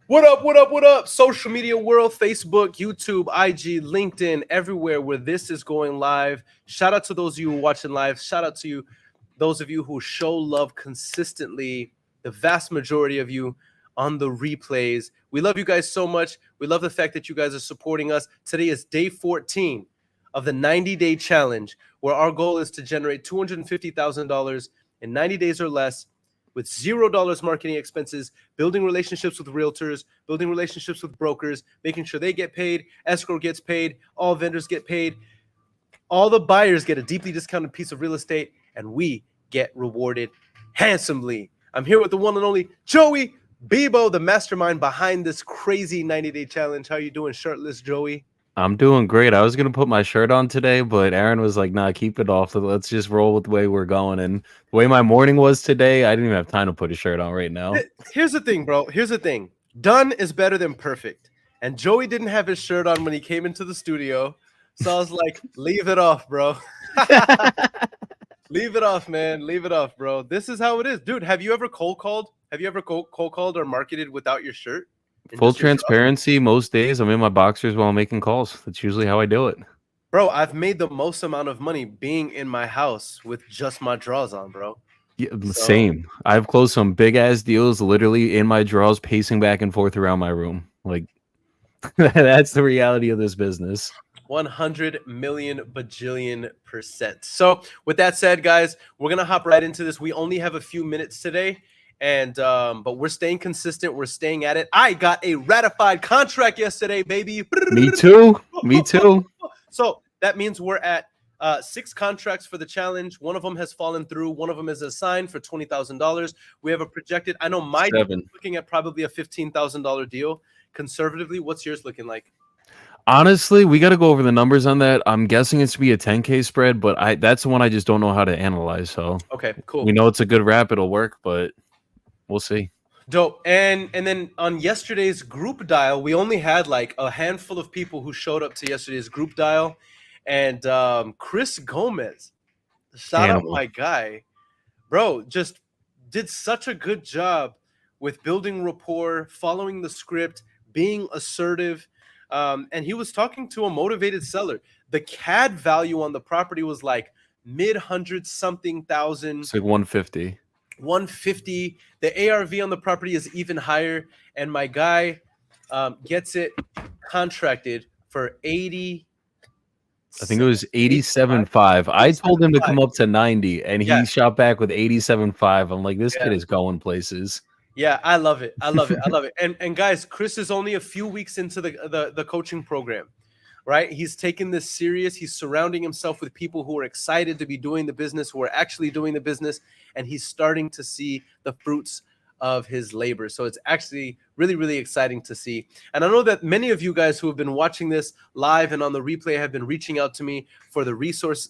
What up, what up, what up? Social media world, Facebook, YouTube, IG, LinkedIn, everywhere where this is going live. Shout out to those of you who are watching live. Shout out to you, those of you who show love consistently, the vast majority of you on the replays. We love you guys so much. We love the fact that you guys are supporting us. Today is day 14 of the 90-day challenge, where our goal is to generate $250,000 in 90 days or less with $0 marketing expenses, building relationships with realtors, building relationships with brokers, making sure they get paid, escrow gets paid, all vendors get paid, all the buyers get a deeply discounted piece of real estate, and we get rewarded handsomely. I'm here with the one and only Joey Bebo, the mastermind behind this crazy 90-day challenge. How you doing, shirtless Joey? I'm doing great. I was gonna put my shirt on today, but Aaron was like, "Nah, keep it off. Let's just roll with the way we're going." And the way my morning was today, I didn't even have time to put a shirt on right now. Here's the thing, bro. Here's the thing. Done is better than perfect. And Joey didn't have his shirt on when he came into the studio. So I was like, leave it off, bro. Leave it off, man. Leave it off, bro. This is how it is. Dude, have you ever cold called? Have you ever cold called or marketed without your shirt? Full transparency, most days I'm in my boxers while I'm making calls. That's usually how I do it. Bro, I've made the most amount of money being in my house with just my drawers on, bro. Yeah, same. I've closed some big ass deals literally in my drawers, pacing back and forth around my room. Like, that's the reality of this business. 100 million bajillion %. So with that said, guys, we're gonna hop right into this. We only have a few minutes today, and but we're staying consistent. We're staying at it. I got a ratified contract yesterday, baby. Me too. Me too. So that means we're at 6 contracts for the challenge. One of them has fallen through. One of them is assigned for $20,000. We have a projected. I know my deal is looking at probably a $15,000 deal. Conservatively, what's yours looking like? Honestly, we got to go over the numbers on that. I'm guessing it's to be a 10K spread, but that's the one I just don't know how to analyze. So okay, cool. We know it's a good wrap. It'll work, but we'll see. Dope. And then on yesterday's group dial, we only had like a handful of people who showed up to yesterday's group dial. And Chris Gomez, shout out my guy, bro, just did such a good job with building rapport, following the script, being assertive. And he was talking to a motivated seller. The CAD value on the property was like mid-hundred something thousand. It's like 150. 150. The ARV on the property is even higher. And my guy gets it contracted for 80. I think it was 87.5. I told him to come up to 90, and he shot back with 87.5. I'm like, this kid is going places. Yeah, I love it. I love it. I love it. And guys, Chris is only a few weeks into the coaching program, right? He's taking this serious. He's surrounding himself with people who are excited to be doing the business, who are actually doing the business, and he's starting to see the fruits of his labor. So it's actually really, really exciting to see. And I know that many of you guys who have been watching this live and on the replay have been reaching out to me for the resource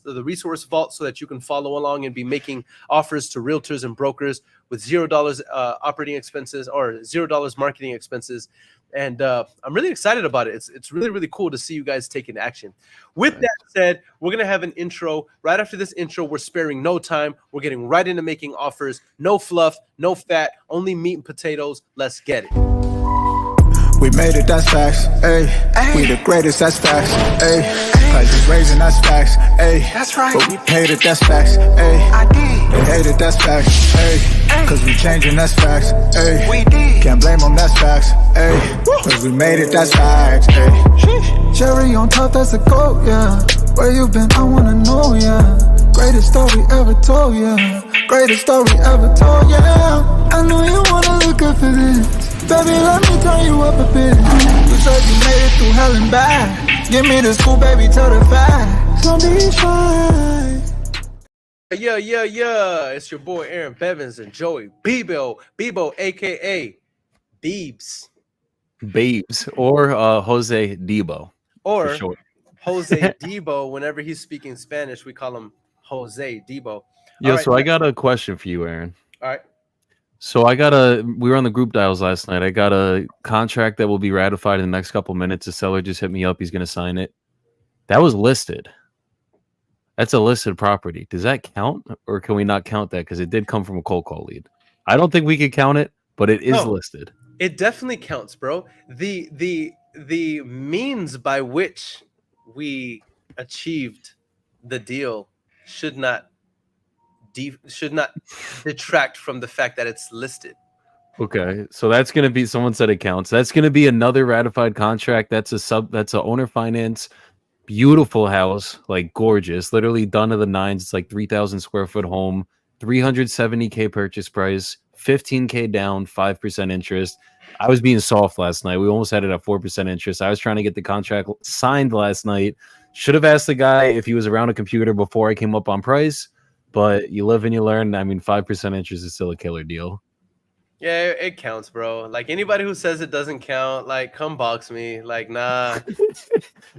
vault so that you can follow along and be making offers to realtors and brokers with $0 operating expenses or $0 marketing expenses. And I'm really excited about it. It's really, really cool to see you guys taking action. With that said, we're going to have an intro. Right after this intro, we're sparing no time. We're getting right into making offers. No fluff, no fat, only meat and potatoes. Let's get it. We made it, that's facts, ayy. We the greatest, that's facts, ayy. Prices raising, that's facts, ayy. That's right. But we paid it, that's facts, ayy. I did. They hate it, that's facts, ayy. Cause we changing, that's facts, ayy. We did. Can't blame them, that's facts, ayy. Cause we made it, that's facts, ayy. Cherry on top, that's a goat, yeah. Where you been, I wanna know, yeah. Greatest story ever told, yeah. Greatest story ever told, yeah. I know you wanna look up for this. Baby, let me turn you up a bit. You said you made it through hell and back. Give me the school, baby, tell the facts. Don't be shy. Yeah. It's your boy Aaron Bevins and Joey Bebo, aka Beebs. Or Jose Debo. Or Jose Debo. Whenever he's speaking Spanish, we call him Jose Debo. Yeah, so I got a question for you, Aaron. All right. So we were on the group dials last night. I got a contract that will be ratified in the next couple minutes. The seller just hit me up. He's going to sign it. That was listed. That's a listed property. Does that count, or can we not count that because it did come from a cold call lead? I don't think we could count it, but it is listed. It definitely counts, bro. The means by which we achieved the deal should not should not detract from the fact that it's listed. Okay, so that's gonna be, someone said it counts. That's gonna be another ratified contract. That's a owner finance, beautiful house, like gorgeous, literally done to the nines. It's like 3,000 square foot home, 370K purchase price, 15K down, 5% interest. I was being soft last night. We almost had it at 4% interest. I was trying to get the contract signed last night. Should have asked the guy if he was around a computer before I came up on price, but you live and you learn. I mean, 5% interest is still a killer deal. Yeah, it counts, bro. Like anybody who says it doesn't count, like come box me. Like nah,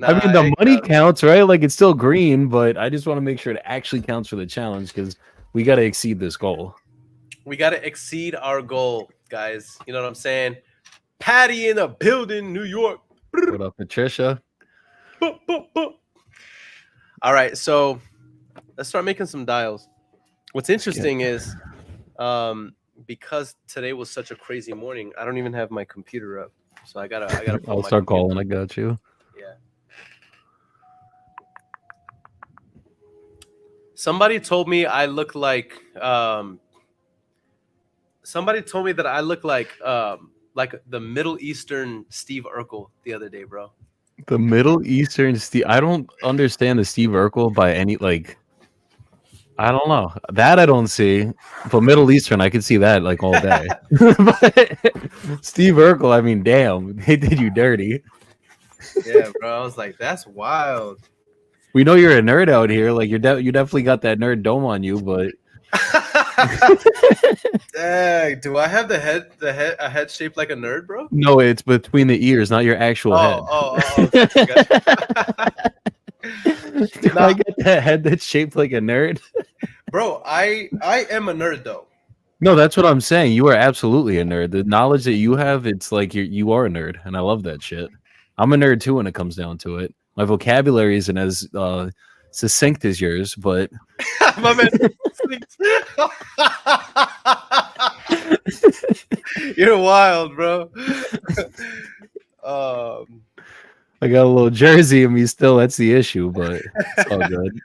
I mean, the it money counts. counts, right? Like it's still green, but I just want to make sure it actually counts for the challenge because we got to exceed this goal. We got to exceed our goal, guys. You know what I'm saying? Patty in a building, New York. What up, Patricia? All right, so let's start making some dials. What's interesting is because today was such a crazy morning, I don't even have my computer up. So I gotta pull I'll my start computer. calling. I got you. Yeah. Somebody told me I look like somebody told me that I look like the Middle Eastern Steve Urkel the other day, bro. The Middle Eastern Steve. I don't understand the Steve Urkel by any, like, I don't know. That I don't see. But Middle Eastern, I could see that like all day. But Steve Urkel, I mean, damn, they did you dirty. Yeah, bro. I was like, that's wild. We know you're a nerd out here. Like you definitely got that nerd dome on you, but Dang, do I have a head shaped like a nerd, bro? no, it's between the ears, not your actual head. Gotcha. Do I get that head that's shaped like a nerd? Bro, I am a nerd though. No, that's what I'm saying. You are absolutely a nerd. The knowledge that you have, it's like you are a nerd, and I love that shit. I'm a nerd too when it comes down to it. My vocabulary isn't as succinct as yours, but My man. You're wild, bro. I got a little Jersey in me still. That's the issue, but it's all good.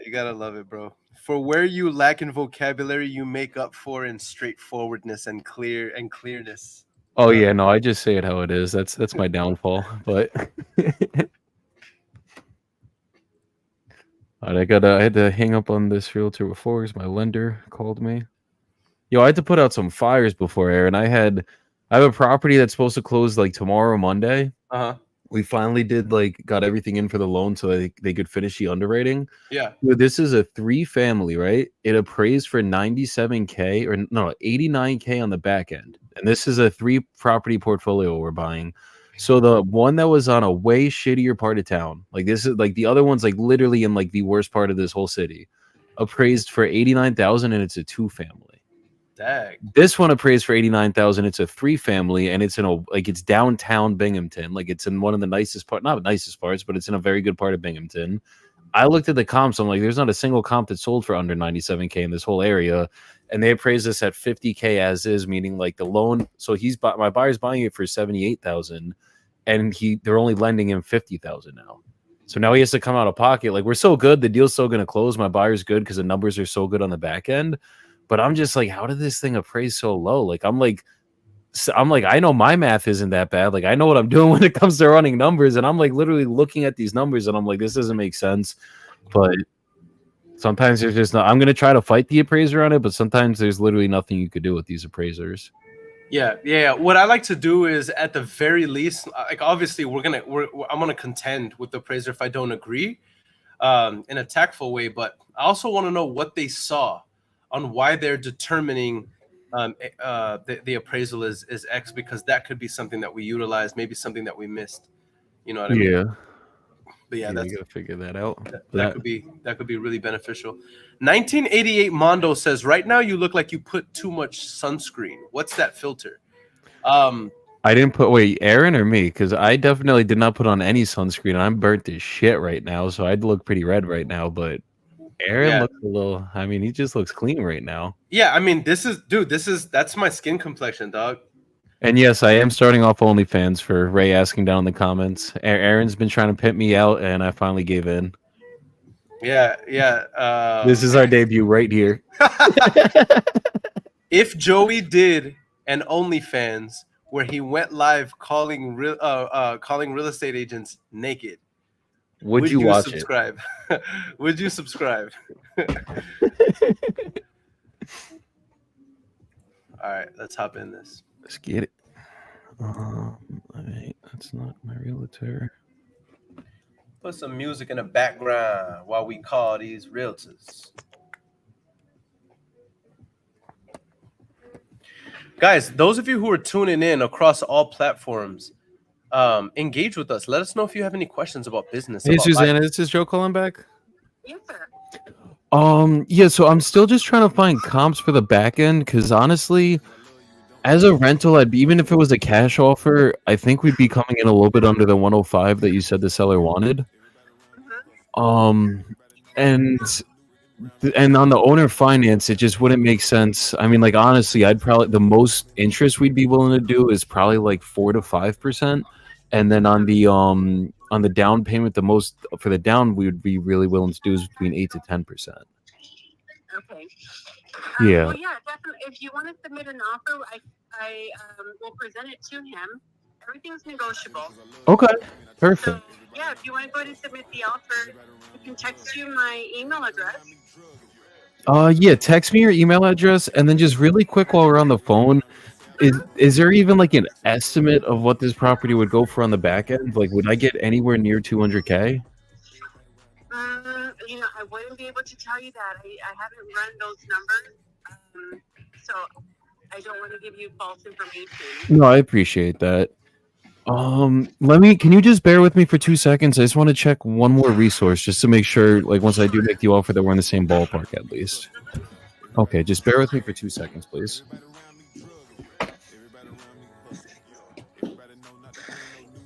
You gotta love it, bro. For where you lack in vocabulary, you make up for in straightforwardness and clearness. Oh yeah, no, I just say it how it is. That's my downfall. But all right, I had to hang up on this realtor before because my lender called me. Yo, I had to put out some fires before, Aaron. I have a property that's supposed to close like tomorrow, Monday. We finally got everything in for the loan so they could finish the underwriting. Yeah. Dude, this is a 3-family, right? It appraised for 97K or no, 89K on the back end. And this is a 3-property portfolio we're buying. So the one that was on a way shittier part of town, like this is like the other one's like literally in like the worst part of this whole city, appraised for 89,000 and it's a 2-family. Dang. This one appraised for 89,000. It's a 3-family, and it's in it's downtown Binghamton. Like it's in one of the nicest not the nicest parts, but it's in a very good part of Binghamton. I looked at the comps. I'm like, there's not a single comp that sold for under 97K in this whole area, and they appraised this at 50K as is, meaning like the loan. So my buyer's buying it for 78,000, and they're only lending him 50,000 now. So now he has to come out of pocket. Like we're so good, the deal's still going to close. My buyer's good because the numbers are so good on the back end. But I'm just like, how did this thing appraise so low? Like, I'm like, I know my math isn't that bad. Like, I know what I'm doing when it comes to running numbers. And I'm like literally looking at these numbers and I'm like, this doesn't make sense. But sometimes there's just not, I'm going to try to fight the appraiser on it. But sometimes there's literally nothing you could do with these appraisers. Yeah. What I like to do is at the very least, like obviously I'm going to contend with the appraiser if I don't agree in a tactful way. But I also want to know what they saw on why they're determining the appraisal is X, because that could be something that we utilize, maybe something that we missed. You know what I mean? Yeah. But yeah, that's you gotta figure that out. That could be really beneficial. 1988 Mondo says, right now you look like you put too much sunscreen. What's that filter? I didn't put, wait, Aaron or me? Because I definitely did not put on any sunscreen. I'm burnt as shit right now, so I'd look pretty red right now, but Aaron looks a little, I mean, he just looks clean right now. Yeah, I mean, that's my skin complexion, dog. And yes, I am starting off OnlyFans for Ray asking down in the comments. Aaron's been trying to pimp me out, and I finally gave in. Yeah. This is our debut right here. If Joey did an OnlyFans where he went live calling real estate agents naked, Would you watch subscribe? Would you subscribe? All right, let's hop in this. Let's get it. That's not my realtor. Put some music in the background while we call these realtors. Guys, those of you who are tuning in across all platforms, engage with us. Let us know if you have any questions about business. Hey, about Susanna, life. this is Joe calling back. Yes, sir. Yeah, so I'm still just trying to find comps for the back end because honestly, as a rental, even if it was a cash offer, I think we'd be coming in a little bit under the 105 that you said the seller wanted. And on the owner finance, it just wouldn't make sense. I mean, like honestly, I'd probably the most interest we'd be willing to do is probably like 4 to 5%, and then on the down payment, the most for the down we would be really willing to do is between 8 to 10%. Okay. Yeah. Well, yeah, definitely. If you want to submit an offer, I will present it to him. Everything's negotiable. Okay. Perfect. So, yeah, if you want to go ahead and submit the offer, I can text you my email address. Yeah, text me your email address, and then just really quick while we're on the phone, is there even like an estimate of what this property would go for on the back end? Like, would I get anywhere near 200K? I wouldn't be able to tell you that. I haven't run those numbers, so I don't want to give you false information. No, I appreciate that. Can you just bear with me for 2 seconds? I just want to check one more resource just to make sure, like, once I do make the offer that we're in the same ballpark at least. Okay, just bear with me for 2 seconds, please.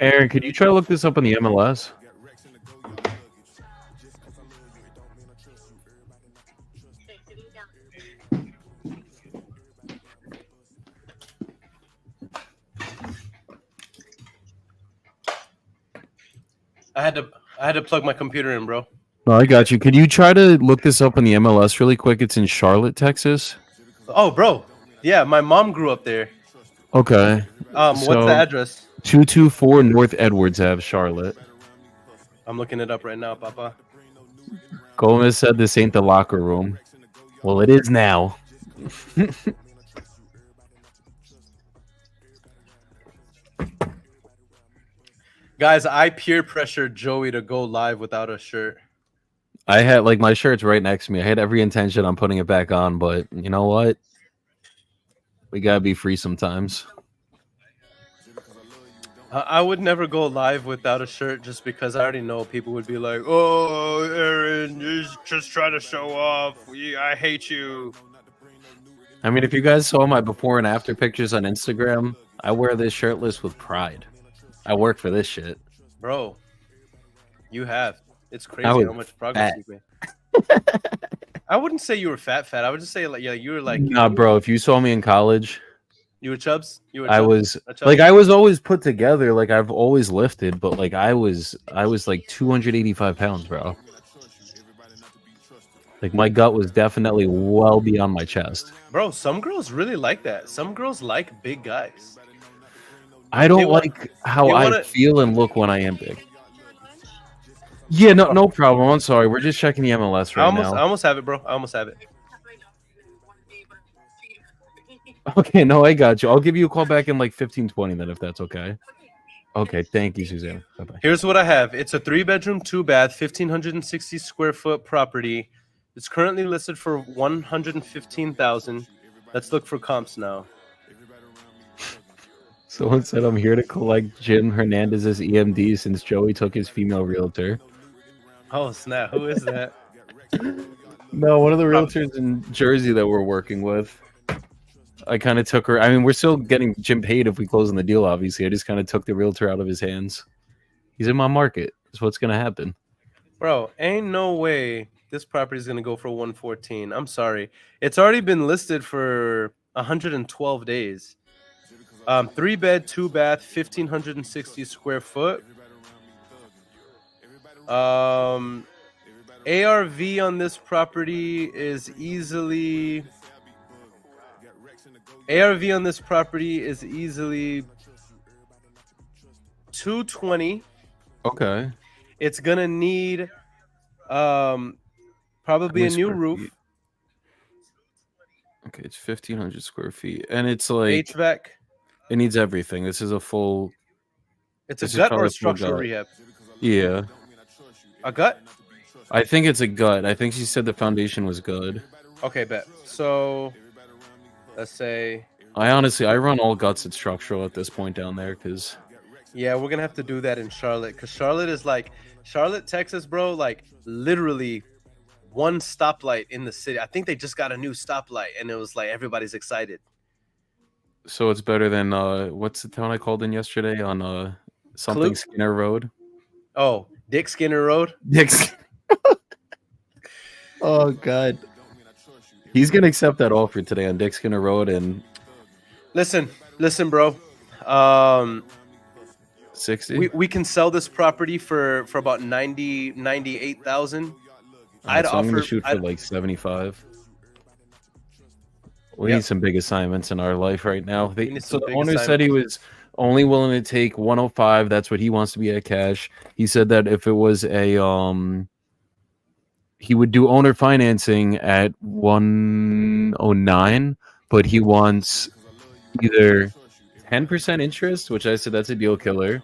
Aaron, could you try to look this up on the MLS? I had to plug my computer in, bro. No, I got you. Could you try to look this up on the MLS really quick? It's in Charlotte, Texas. Oh, bro. Yeah, my mom grew up there. Okay. What's the address? 224 North Edwards Ave, Charlotte. I'm looking it up right now, Papa. Gomez said this ain't the locker room. Well, it is now. Guys, I peer pressured Joey to go live without a shirt. I had my shirt's right next to me. I had every intention on putting it back on, but you know what? We gotta be free sometimes. I would never go live without a shirt just because I already know people would be like, "Oh, Aaron, you're just trying to show off. I hate you." I mean, if you guys saw my before and after pictures on Instagram, I wear this shirtless with pride. I work for this shit. Bro, you have. It's crazy how much progress you've made. I wouldn't say you were fat. I would just say you were like. Nah, bro. If you saw me in college, you were chubs. I was I was always put together. Like I've always lifted, but like I was like 285 pounds, bro. Like my gut was definitely well beyond my chest. Bro, some girls really like that. Some girls like big guys. I don't like how I feel and look when I am big. Yeah, no problem. I'm sorry. We're just checking the MLS right now. I almost have it, bro. I almost have it. Okay, no, I got you. I'll give you a call back in like 15-20 then, if that's okay. Okay, thank you, Susanna. Bye-bye. Here's what I have. It's a 3-bedroom, 2-bath, 1,560 square foot property. It's currently listed for $115,000. Let's look for comps now. Someone said I'm here to collect Jim Hernandez's EMD since Joey took his female realtor. Oh, snap. Who is that? No, one of the realtors in Jersey that we're working with. I kind of took her. I mean, we're still getting Jim paid if we close on the deal, obviously. I just kind of took the realtor out of his hands. He's in my market. That's what's going to happen. Bro, ain't no way this property is going to go for 114. I'm sorry. It's already been listed for 112 days. 3-bed, 2-bath, 1,560 square foot. ARV on this property is easily 220. Okay. It's gonna need probably How a many new square roof, feet? Okay, it's 1,500 square feet, and it's like HVAC. it needs everything. This is a full. It's a This is gut or probably a a full structural gut. rehab? Yeah, A gut? I think it's a gut. I think she said the foundation was good. Okay, bet. So let's say, I run all guts at structural at this point down there because yeah, we're gonna have to do that in Charlotte because Charlotte is like Charlotte, Texas, bro. Like literally one stoplight in the city. I think they just got a new stoplight, and it was like everybody's excited. so it's better than what's the town I called in yesterday on something Clute? Skinner Road. Oh, Dick Skinner Road. Dick's. Oh God, he's gonna accept that offer today on Dick Skinner Road and Listen, bro. 60. We can sell this property for about 98,000. Right, so I'm gonna shoot for like 75. We need some big assignments in our life right now. So the owner said he was only willing to take 105. That's what he wants to be at cash. He said that if it was a he would do owner financing at 109, but he wants either 10% interest, which I said that's a deal killer.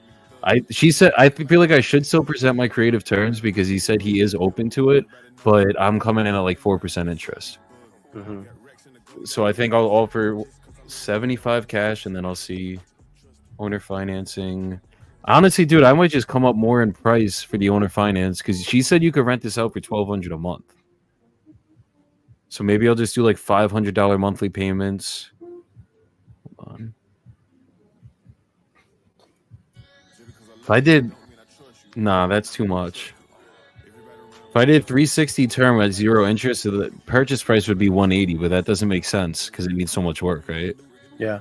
She said I feel like I should still present my creative terms because he said he is open to it, but I'm coming in at like 4% interest. Mm-hmm. So I think I'll offer 75 cash and then I'll see owner financing. Honestly, dude, I might just come up more in price for the owner finance because she said you could rent this out for $1,200 a month. So maybe I'll just do like $500 monthly payments. Hold on. If I did, nah, that's too much. If I did 360 term at 0 interest, so the purchase price would be 180, but that doesn't make sense because it needs so much work, right? Yeah.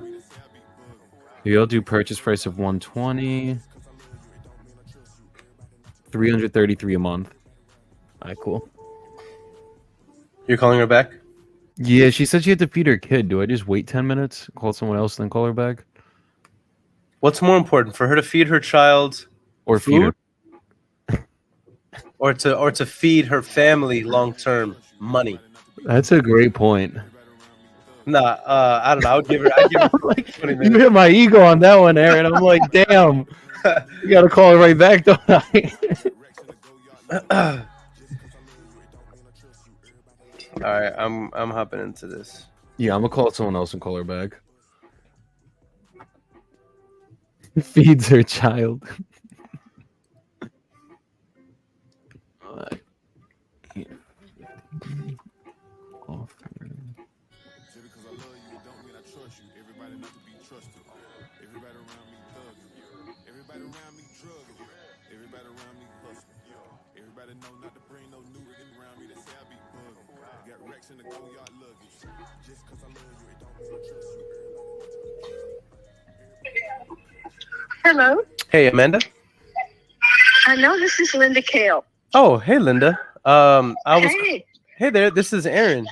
Maybe I'll do purchase price of 120, 333 a month. All right, cool. You're calling her back? Yeah, she said she had to feed her kid. Do I just wait 10 minutes, call someone else, then call her back? What's more important, for her to feed her child Or food? feed her? Or to feed her family long-term money? That's a great point. Nah, I don't know. I'd give her like 20 You minutes. hit my ego on that one, Aaron. I'm like, damn. You got to call her right back, don't I? All right, I'm hopping into this. Yeah, I'm going to call someone else and call her back. Feeds her child. Hello. Hey, Amanda. No, this is Linda Kale. Oh, hey, Linda. Hey. Hey there. This is Aaron.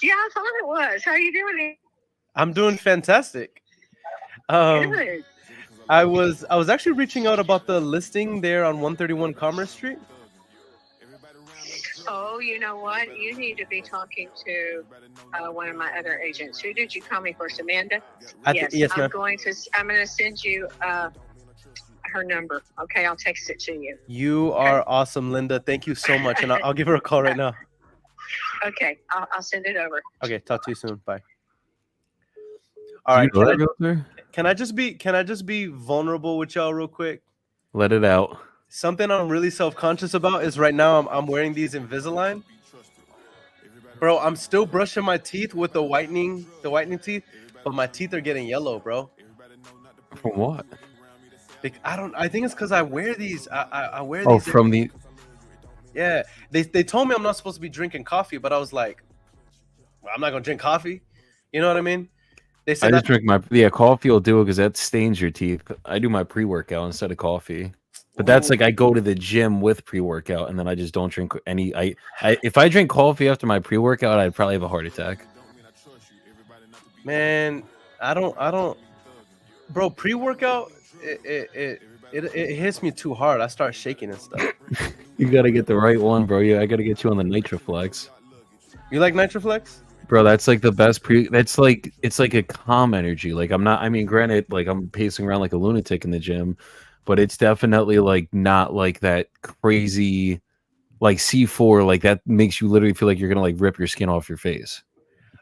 Yeah, I thought it was. How are you doing? I'm doing fantastic. Good. I was actually reaching out about the listing there on 131 Commerce Street. Oh, you know what? You need to be talking to one of my other agents. Who did you call me first, Amanda? Yes, ma'am. I'm going to send you her number. Okay, I'll text it to you. You are awesome, Linda. Thank you so much, and I'll give her a call right now. Okay, I'll send it over. Okay, talk to you soon. Bye. All right. Can I just be vulnerable with y'all real quick? Let it out. Something I'm really self-conscious about is right now I'm wearing these Invisalign. Bro, I'm still brushing my teeth with the whitening teeth, but my teeth are getting yellow, bro. From what? I think it's because I wear these. I wear these. Oh, from the. Yeah, they told me I'm not supposed to be drinking coffee, but I was like, well, I'm not gonna drink coffee. You know what I mean? They I said just that. drink coffee will do it because that stains your teeth. I do my pre-workout instead of coffee. But that's Ooh, like I go to the gym with pre-workout and then I just don't drink any. I if I drink coffee after my pre-workout, I'd probably have a heart attack. man, I don't, bro. Pre-workout, it hits me too hard. I start shaking and stuff. You got to get the right one, bro. Yeah, I got to get you on the Nitroflex. You like Nitroflex? Bro, that's like the best that's like it's like a calm energy. Like I mean, granted, like I'm pacing around like a lunatic in the gym, but it's definitely like not like that crazy like C4, like that makes you literally feel like you're gonna like rip your skin off your face.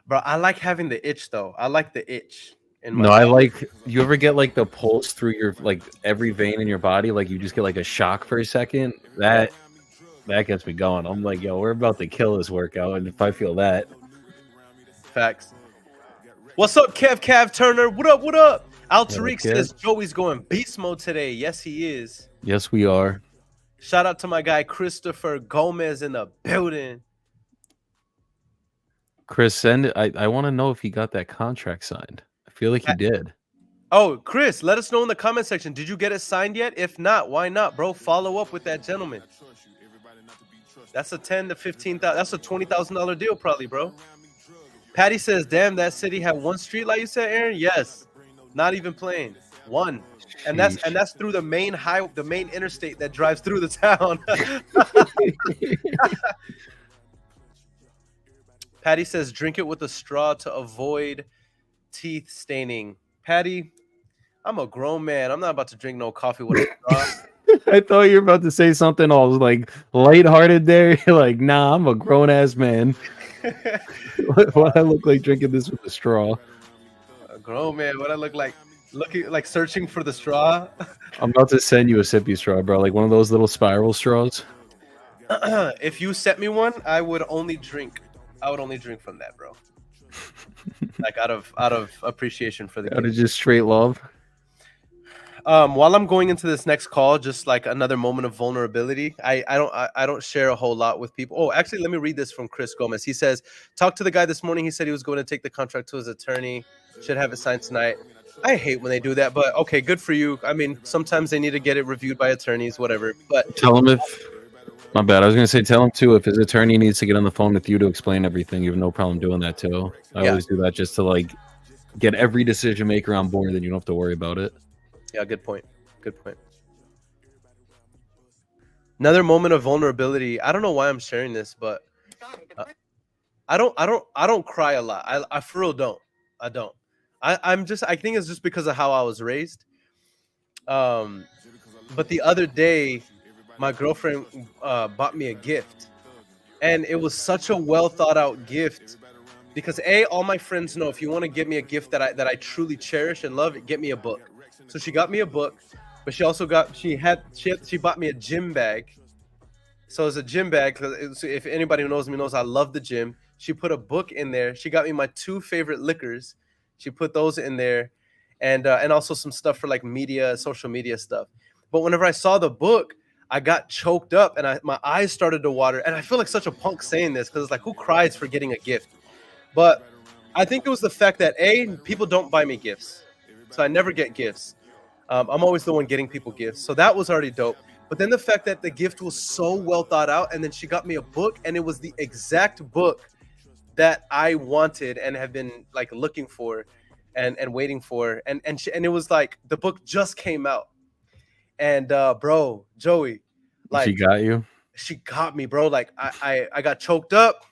Bro, I like having the itch though. I like the itch in my No, I body. like you ever get like the pulse through your like every vein in your body, like you just get like a shock for a second. That gets me going. I'm like, yo, we're about to kill this workout, and if I feel that. Facts. What's up, Cav Turner? What up? What up? Al What up, Tariq kid? says Joey's going beast mode today. Yes, he is. Yes, we are. Shout out to my guy Christopher Gomez in the building. Chris, send it. I want to know if he got that contract signed. I feel like he did. Oh, Chris, let us know in the comment section. Did you get it signed yet? If not, why not, bro? Follow up with that gentleman. That's a $10,000 to $15,000. That's a $20,000 deal, probably, bro. Patty says, "Damn, that city had one street light." You said, Aaron? Yes. Not even playing. One. And that's through the main interstate that drives through the town. Patty says, "Drink it with a straw to avoid teeth staining." Patty, I'm a grown man. I'm not about to drink no coffee with a straw. I thought you were about to say something all like lighthearted there. You're like, nah, I'm a grown ass man. What I look like drinking this with a straw? A grown man. What I look like? Looking like searching for the straw. I'm about to send you a sippy straw, bro. Like one of those little spiral straws. If you sent me one, I would only drink from that, bro. Like out of appreciation for the Out of gift. just straight love. While I'm going into this next call, just like another moment of vulnerability, I don't share a whole lot with people. Oh, actually, let me read this from Chris Gomez. He says, "Talked to the guy this morning. He said he was going to take the contract to his attorney. Should have it signed tonight." I hate when they do that, but okay, good for you. I mean, sometimes they need to get it reviewed by attorneys, whatever. But Tell him my bad. I was gonna say tell him too if his attorney needs to get on the phone with you to explain everything. You have no problem doing that too. I always do that just to like get every decision maker on board, then you don't have to worry about it. Yeah, good point. Good point. Another moment of vulnerability. I don't know why I'm sharing this, but I don't cry a lot. I for real don't. I don't. I think it's just because of how I was raised. But the other day, my girlfriend bought me a gift, and it was such a well thought out gift. Because all my friends know if you want to give me a gift that I truly cherish and love, get me a book. So she got me a book, but she also she bought me a gym bag. So it's a gym bag. If anybody who knows me knows I love the gym. She put a book in there. She got me my 2 favorite liquors. She put those in there, and also some stuff for like media, social media stuff. But whenever I saw the book, I got choked up and my eyes started to water. And I feel like such a punk saying this because it's like, who cries for getting a gift? But I think it was the fact that people don't buy me gifts, so I never get gifts. I'm always the one getting people gifts, so that was already dope. But then the fact that the gift was so well thought out, and then she got me a book, and it was the exact book that I wanted and have been like looking for, and waiting for, and it was like the book just came out, and bro, Joey, like She got you. She got me, bro. Like I got choked up.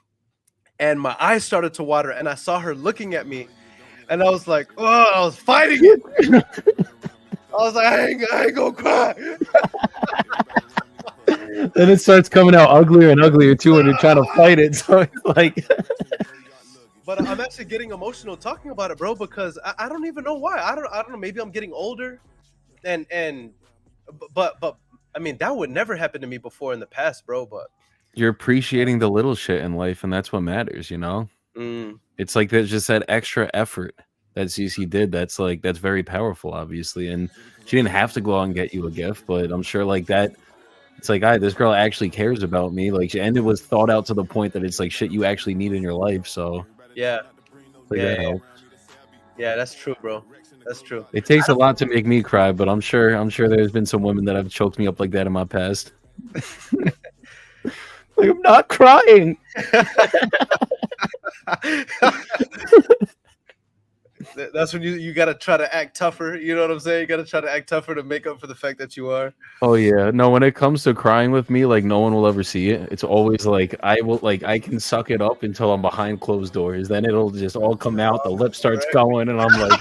And my eyes started to water, and I saw her looking at me, and I was like, "Oh, I was fighting it." I was like, "I ain't gonna cry." Then it starts coming out uglier and uglier too, when you're trying to fight it. So it's like, But I'm actually getting emotional talking about it, bro, because I don't even know why. I don't know. Maybe I'm getting older, but I mean that would never happen to me before in the past, bro. But you're appreciating the little shit in life, and that's what matters, you know? It's like there's just that extra effort that CC did. That's very powerful, obviously. And she didn't have to go out and get you a gift, but I'm sure like that, it's like, this girl actually cares about me. Like, and it was thought out to the point that it's like shit you actually need in your life. So yeah, like, yeah. Yeah, that's true, bro. That's true. It takes a lot to make me cry, but I'm sure there's been some women that have choked me up like that in my past. Like, I'm not crying. That's when you gotta try to act tougher. You know what I'm saying? You gotta try to act tougher to make up for the fact that you are. Oh yeah, no. When it comes to crying with me, like no one will ever see it. It's always like I can suck it up until I'm behind closed doors. Then it'll just all come out. The lip starts going, and I'm like,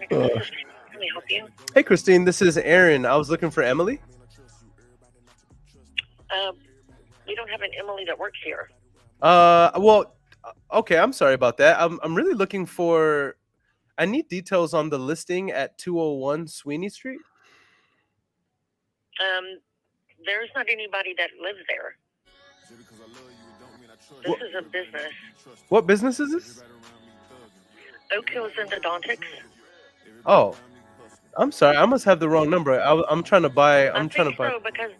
Can I help you? Hey, Christine, this is Aaron. I was looking for Emily. We don't have an Emily that works here. Well, okay. I'm sorry about that. I'm really looking for. I need details on the listing at 201 Sweeney Street. There's not anybody that lives there. This is a business. What business is this? Oak Hills Endodontics. Oh, I'm sorry. I must have the wrong number. I'm trying to buy. I think so because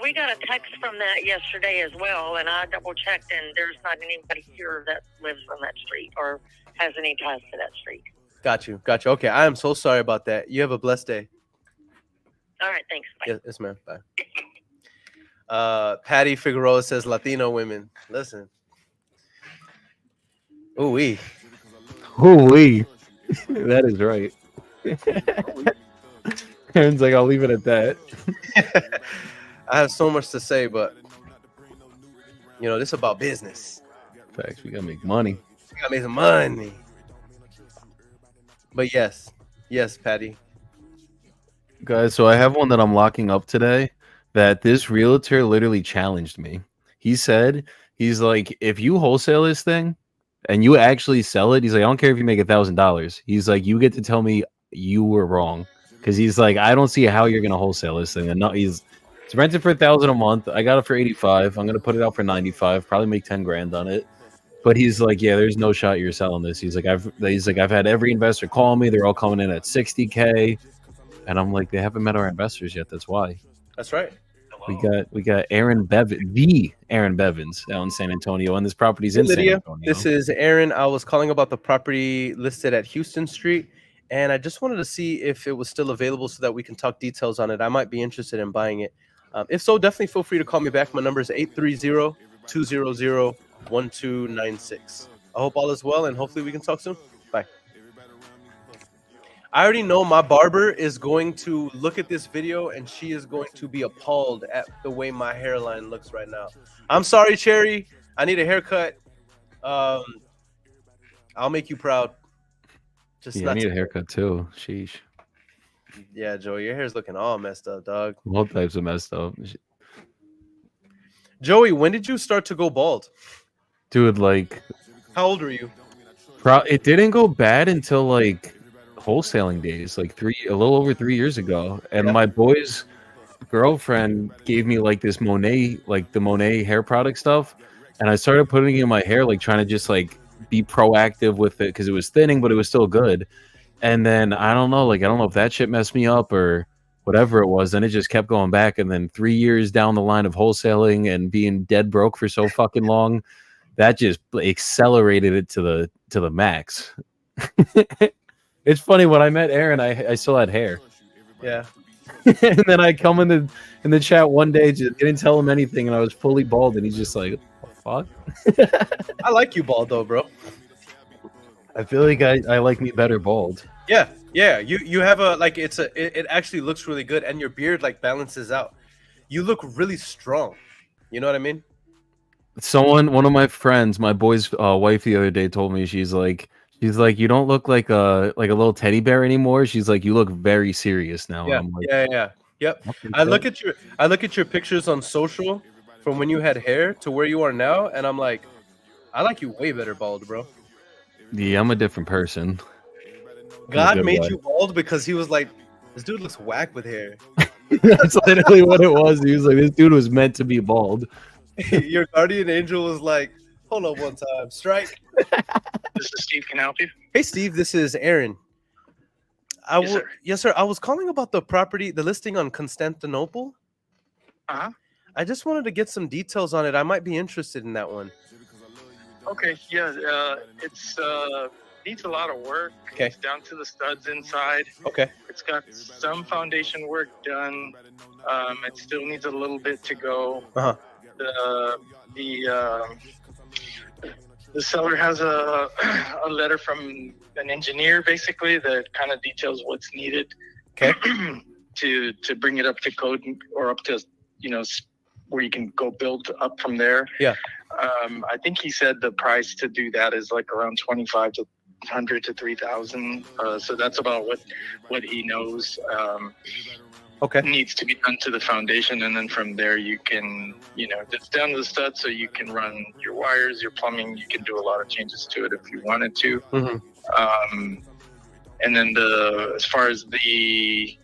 we got a text from that yesterday as well, and I double checked, and there's not anybody here that lives on that street or has any ties to that street. Got you. Okay, I am so sorry about that. You have a blessed day. All right, thanks. Bye. Yes, ma'am. Bye. Patty Figueroa says Latino women. Listen. Ooh wee. That is right. Aaron's like, I'll leave it at that. I have so much to say, but this is about business. Facts, we gotta make money. We gotta make some money. But yes, Patty. Guys, so I have one that I'm locking up today that this realtor literally challenged me. He said, he's like, if you wholesale this thing and you actually sell it, he's like, I don't care if you make $1,000. He's like, you get to tell me you were wrong. Because he's like, I don't see how you're gonna wholesale this thing. And no, it's rented for $1,000 a month. I got it for $85. I'm gonna put it out for $95. Probably make $10,000 on it. But he's like, yeah, there's no shot you're selling this. He's like, I've had every investor call me. They're all coming in at $60K, and I'm like, they haven't met our investors yet. That's why. That's right. We got Aaron Bevins out in San Antonio, and this property's in Lydia, San Antonio. This is Aaron. I was calling about the property listed at Houston Street, and I just wanted to see if it was still available so that we can talk details on it. I might be interested in buying it. If so, definitely feel free to call me back. My number is 830-200-1296. I hope all is well, and hopefully we can talk soon. Bye. I already know my barber is going to look at this video, and she is going to be appalled at the way my hairline looks right now. I'm sorry, Cherry. I need a haircut. I'll make you proud. I need a haircut too. Sheesh. Yeah, Joey, your hair's looking all messed up, dog. All types of messed up. Joey, when did you start to go bald? Dude, like, how old are you? It didn't go bad until like wholesaling days, like a little over 3 years ago. And my boy's girlfriend gave me like this Monet, like the Monet hair product stuff, and I started putting it in my hair, like trying to just like be proactive with it because it was thinning, but it was still good. And then I don't know if that shit messed me up or whatever it was. Then it just kept going back. And then 3 years down the line of wholesaling and being dead broke for so fucking long, that just accelerated it to the max. It's funny, when I met Aaron, I still had hair. Yeah. And then I come in the chat one day, just didn't tell him anything, and I was fully bald, and he's just like, what the fuck? I like you bald though, bro. I feel like I like me better bald. Yeah. You have it actually looks really good, and your beard like balances out. You look really strong. You know what I mean? One of my friends, my boy's wife, the other day told me, she's like, you don't look like a little teddy bear anymore. She's like, you look very serious now. Yeah, I'm like, yep. I look at your pictures on social from when you had hair to where you are now, and I'm like, I like you way better bald, bro. Yeah, I'm a different person. God made you bald because he was like, this dude looks whack with hair. That's literally what it was. He was like, this dude was meant to be bald. Your guardian angel was like, hold up one time, strike. This is Steve. Can I help you? Hey, Steve, this is Aaron. Yes, sir. I was calling about the property, the listing on Constantinople. Uh-huh. I just wanted to get some details on it. I might be interested in that one. Okay, yeah, it's needs a lot of work. Okay. It's down to the studs inside. Okay. It's got some foundation work done. It still needs a little bit to go. Uh-huh. The seller has a letter from an engineer, basically, that kind of details what's needed. Okay. to bring it up to code, or up to, where you can go build up from there. Yeah. I think he said the price to do that is like around 2,500 to 3,000. So that's about what he knows. Okay. Needs to be done to the foundation, and then from there you can, it's down to the stud, so you can run your wires, your plumbing. You can do a lot of changes to it if you wanted to. Mm-hmm. And then as far as the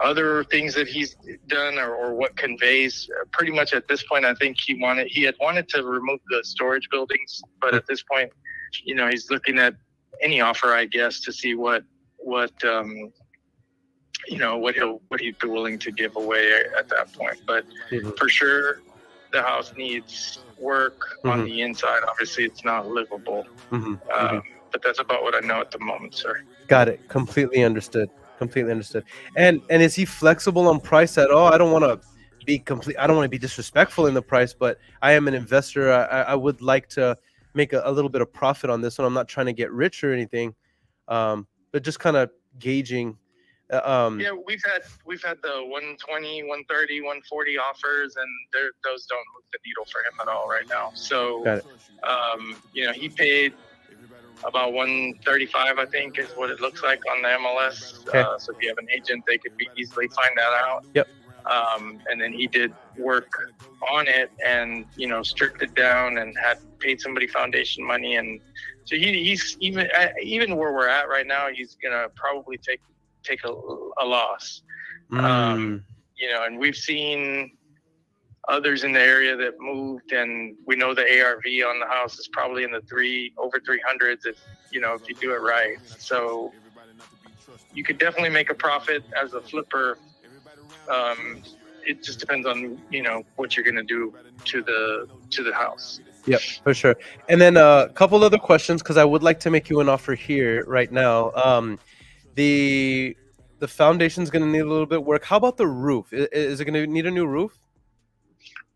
other things that he's done, or what conveys, pretty much at this point, I think he had wanted to remove the storage buildings, but at this point, he's looking at any offer, I guess, to see what he'd be willing to give away at that point. But for sure, the house needs work on the inside. Obviously, it's not livable. But that's about what I know at the moment, sir. Got it. Completely understood. And is he flexible on price at all? I don't want to be disrespectful in the price, but I am an investor. I would like to make a little bit of profit on this one. I'm not trying to get rich or anything, but just kind of gauging. Yeah, we've had the 120, 130, 140 offers, and those don't move the needle for him at all right now. So, he paid about 135, I think, is what it looks like on the MLS. Okay. So if you have an agent, they could easily find that out. Yep. And then he did work on it, and stripped it down, and had paid somebody foundation money, and so he's even where we're at right now, he's gonna probably take a loss. And we've seen others in the area that moved, and we know the ARV on the house is probably in the over 300s if you do it right. So you could definitely make a profit as a flipper. It just depends on what you're going to do to the house. Yep, for sure. And then a couple other questions, because I would like to make you an offer here right now. The foundation's going to need a little bit of work. How about the roof? Is it going to need a new roof?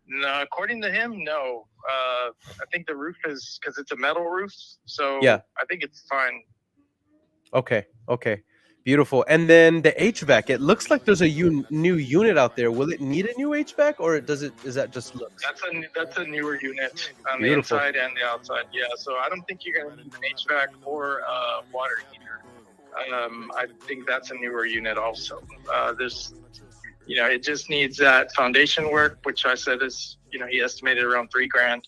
No, according to him, no. I think the roof is, because it's a metal roof, so yeah, I think it's fine. Okay, beautiful. And then the HVAC, it looks like there's a new unit out there. Will it need a new HVAC, or is that just looks? That's a newer unit on Beautiful. The inside and the outside. Yeah, so I don't think you're going to need an HVAC or a water heater. I think that's a newer unit also. It just needs that foundation work, which I said is, he estimated around $3,000,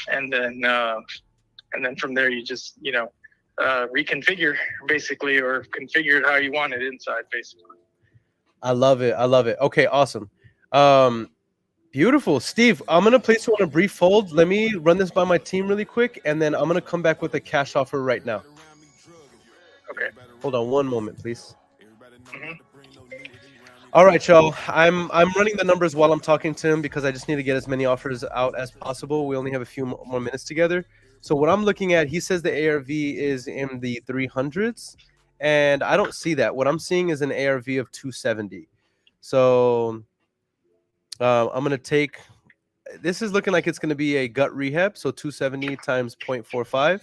and then from there you just, reconfigure basically, or configure it how you want it inside basically. I love it. Okay, awesome. Beautiful. Steve, I'm going to place you on a brief hold. Let me run this by my team really quick, and then I'm going to come back with a cash offer right now. Okay. Hold on one moment, please. All right, y'all. I'm running the numbers while I'm talking to him, because I just need to get as many offers out as possible. We only have a few more minutes together. So what I'm looking at, he says the ARV is in the 300s, and I don't see that. What I'm seeing is an ARV of 270. So I'm going to take, this is looking like it's going to be a gut rehab. So 270 times 0.45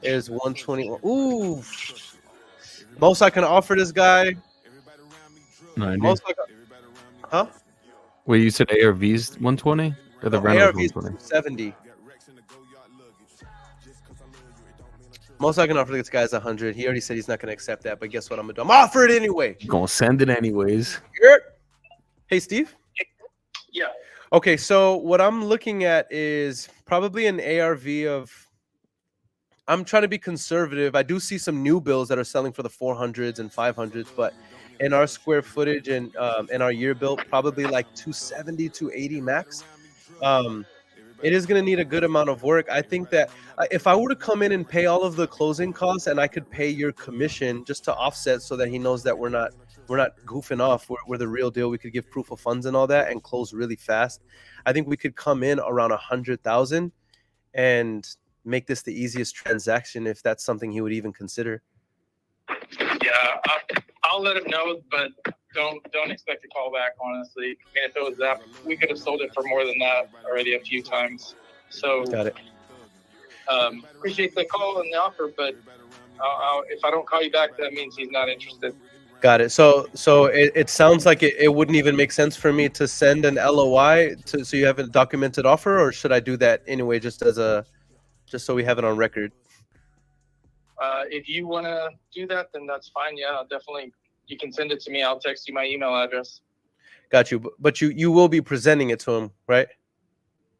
is 120. Ooh. Most I can offer this guy. 90. Huh? Wait, you said ARV's 120? Or the rental ARV's 270. Most I can offer this guy is 100. He already said he's not going to accept that, but guess what I'm going to do? I'm offer it anyway. Gonna send it anyways. Hey, Steve? Yeah. Okay, so what I'm looking at is probably an ARV of, I'm trying to be conservative. I do see some new builds that are selling for the 400s and 500s, but in our square footage and in our year built, probably like 270, 280 max. It is going to need a good amount of work. I think that if I were to come in and pay all of the closing costs, and I could pay your commission just to offset, so that he knows that we're not goofing off, we're the real deal. We could give proof of funds and all that and close really fast. I think we could come in around 100,000 and make this the easiest transaction if that's something he would even consider. Yeah, I'll let him know, but don't expect a call back, honestly. I mean, if it was that, we could have sold it for more than that already a few times. So Got it. Appreciate the call and the offer, but if I don't call you back, that means he's not interested. Got it. So it sounds like it wouldn't even make sense for me to send an LOI so you have a documented offer, or should I do that anyway, just so we have it on record? If you want to do that, then that's fine. Yeah, definitely. You can send it to me. I'll text you my email address. Got you. But you will be presenting it to him, right?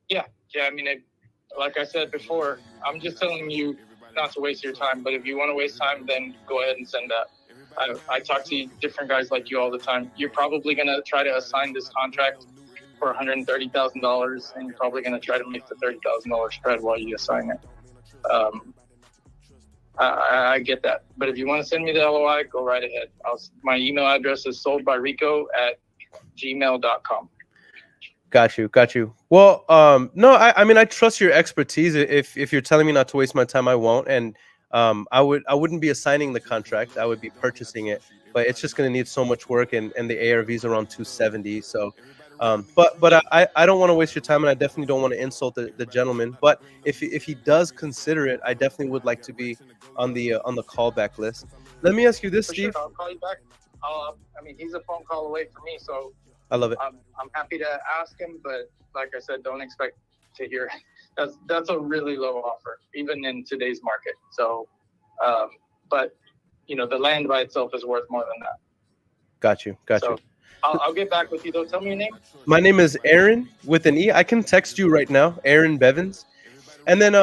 Yeah. I mean, like I said before, I'm just telling you not to waste your time. But if you want to waste time, then go ahead and send that. I talk to different guys like you all the time. You're probably going to try to assign this contract for $130,000, and you're probably going to try to make the $30,000 spread while you assign it. I get that. But if you want to send me the LOI, go right ahead. My email address is soldbyrico@gmail.com. Got you. Well, no, I mean, I trust your expertise. If you're telling me not to waste my time, I won't. And I wouldn't be assigning the contract. I would be purchasing it. But it's just going to need so much work, and the ARV is around 270. So, but I don't want to waste your time, and I definitely don't want to insult the gentleman. But if he does consider it, I definitely would like to be on the callback list. Let me ask you this, Steve. Sure, I'll call you back. I mean, he's a phone call away from me, so I love it. I'm happy to ask him, but like I said, don't expect to hear. That's a really low offer, even in today's market. So, but the land by itself is worth more than that. Got you. I'll get back with you though. Tell me your name. My name is Aaron with an E. I can text you right now, Aaron Bevins. And then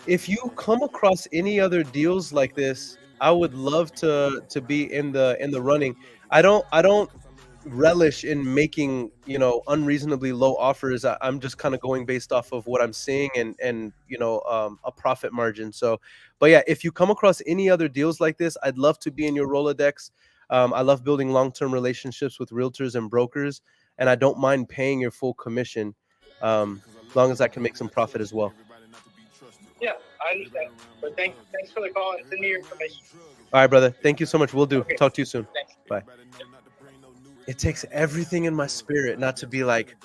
if you come across any other deals like this, I would love to be in the running. I don't relish in making unreasonably low offers. I'm just kind of going based off of what I'm seeing and a profit margin. So, but yeah, if you come across any other deals like this, I'd love to be in your Rolodex. I love building long-term relationships with realtors and brokers, and I don't mind paying your full commission, as long as I can make some profit as well. Yeah, I understand. But thanks for the call, and send me your information. All right, brother. Thank you so much. We'll do. Okay. Talk to you soon. Thanks. Bye. It takes everything in my spirit not to be like,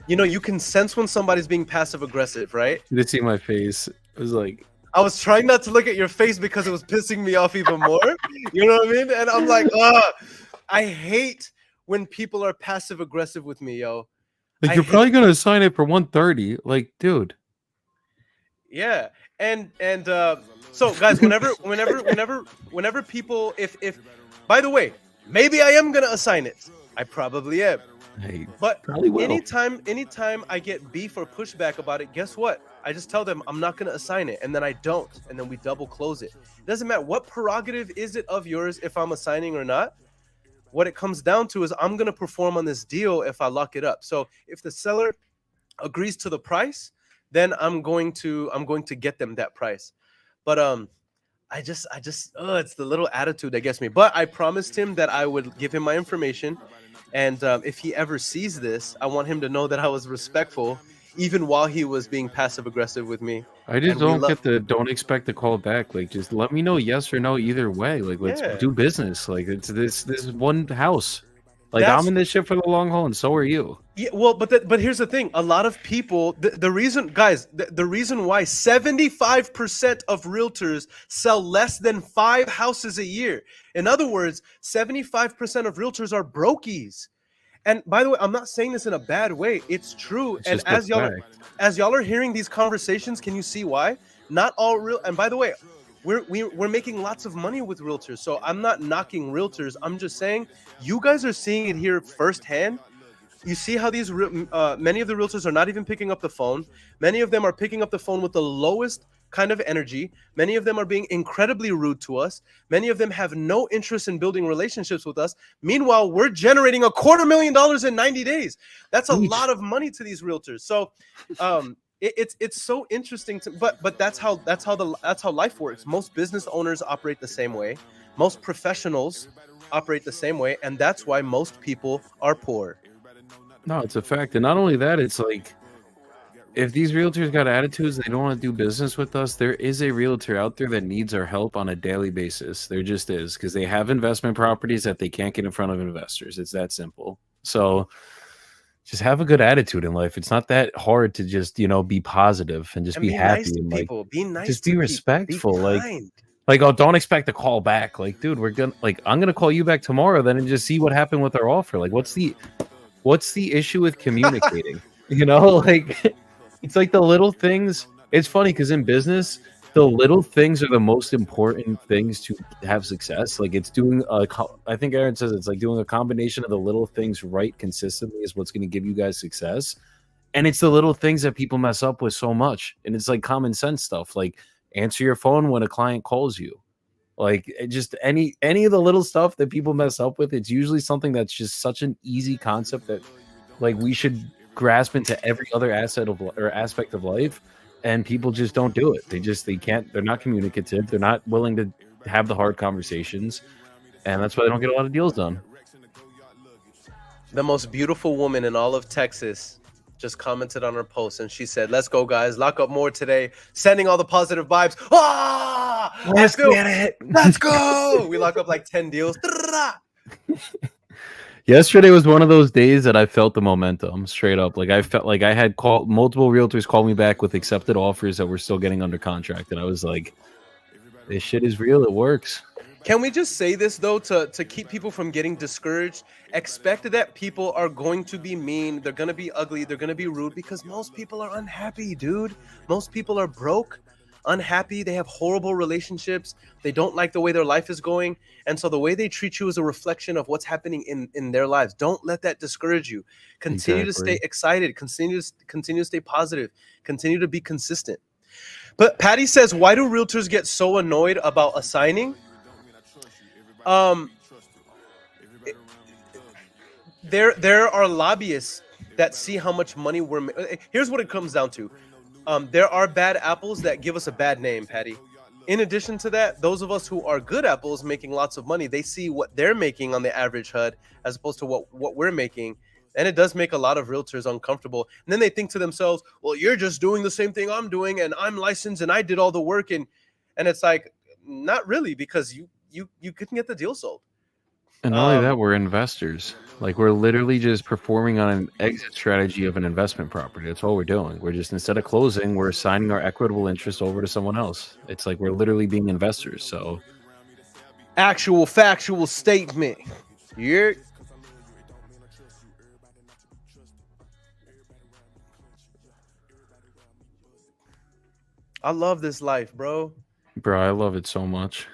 you can sense when somebody's being passive aggressive, right? You did see my face. It was like, I was trying not to look at your face because it was pissing me off even more. You know what I mean? And I'm like, I hate when people are passive aggressive with me, yo. you're probably gonna sign it for 130. Like, dude. Yeah. And so guys, whenever people, if by the way, maybe I am gonna assign it. I probably am. Hey, But probably will. anytime I get beef or pushback about it, guess what? I just tell them I'm not going to assign it, and then I don't, and then we double close it. It doesn't matter what prerogative is it of yours if I'm assigning or not. What it comes down to is I'm going to perform on this deal if I lock it up. So if the seller agrees to the price, then I'm going to get them that price. But I just it's the little attitude that gets me. But I promised him that I would give him my information. And if he ever sees this, I want him to know that I was respectful, even while he was being passive aggressive with me. I just don't expect the call back. Like, just let me know yes or no either way. Like, let's do business. Like, it's this one house. Like, I'm in this shit for the long haul, and so are you. Yeah, well, but here's the thing. A lot of people, the reason why 75% of realtors sell less than 5 houses a year. In other words, 75% of realtors are brokies. And by the way, I'm not saying this in a bad way. It's true. It's and just as y'all are hearing these conversations, can you see why? Not all real. And by the way, we're making lots of money with realtors. So I'm not knocking realtors. I'm just saying you guys are seeing it here firsthand. You see how these many of the realtors are not even picking up the phone. Many of them are picking up the phone with the lowest kind of energy. Many of them are being incredibly rude to us. Many of them have no interest in building relationships with us. Meanwhile, we're generating $250,000 in 90 days. That's a lot of money to these realtors. So it's so interesting but that's how life works. Most business owners operate the same way. Most professionals operate the same way, and that's why most people are poor. No, it's a fact. And not only that, it's like if these realtors got attitudes, they don't want to do business with us. There is a realtor out there that needs our help on a daily basis. There just is, because they have investment properties that they can't get in front of investors. It's that simple. So just have a good attitude in life. It's not that hard to just, be positive and just And be be happy nice to and people. Be nice just to be people. respectful. Be kind. Oh, don't expect a call back. Like, dude, I'm gonna call you back tomorrow then and just see what happened with our offer. Like, what's the issue with communicating? It's like the little things. It's funny because in business, the little things are the most important things to have success. Like it's I think Aaron says it's like doing a combination of the little things right consistently is what's going to give you guys success. And it's the little things that people mess up with so much. And it's like common sense stuff. Like answer your phone when a client calls you. Like just any of the little stuff that people mess up with. It's usually something that's just such an easy concept that like we should grasp into every other aspect of life, and people just don't do it. They can't. They're not communicative. They're not willing to have the hard conversations, and that's why they don't get a lot of deals done. The most beautiful woman in all of Texas just commented on her post, and she said, "Let's go, guys! Lock up more today. Sending all the positive vibes. Let's get it. Let's go. We lock up like 10 deals." Yesterday was one of those days that I felt the momentum straight up. Like I felt like I had multiple realtors call me back with accepted offers that we're still getting under contract, and I was like, "This shit is real. It works." Can we just say this though to keep people from getting discouraged? Expect that people are going to be mean, they're going to be ugly, they're going to be rude because most people are unhappy, dude. Most people are broke, unhappy, they have horrible relationships, they don't like the way their life is going, and so the way they treat you is a reflection of what's happening in their lives. Don't let that discourage you. Continue to stay excited, continue to stay positive, continue to be consistent. But Patty says, why do realtors get so annoyed about assigning? There are lobbyists that see how much money here's what it comes down to. There are bad apples that give us a bad name, Patty. In addition to that, those of us who are good apples making lots of money, they see what they're making on the average HUD as opposed to what we're making. And it does make a lot of realtors uncomfortable. And then they think to themselves, well, you're just doing the same thing I'm doing, and I'm licensed and I did all the work. And it's like, not really, because you couldn't get the deal sold. And not only that, we're investors. Like we're literally just performing on an exit strategy of an investment property. That's all we're doing. We're just, instead of closing, we're assigning our equitable interest over to someone else. It's like we're literally being investors. So actual factual statement. Yeah. I love this life, bro. Bro, I love it so much.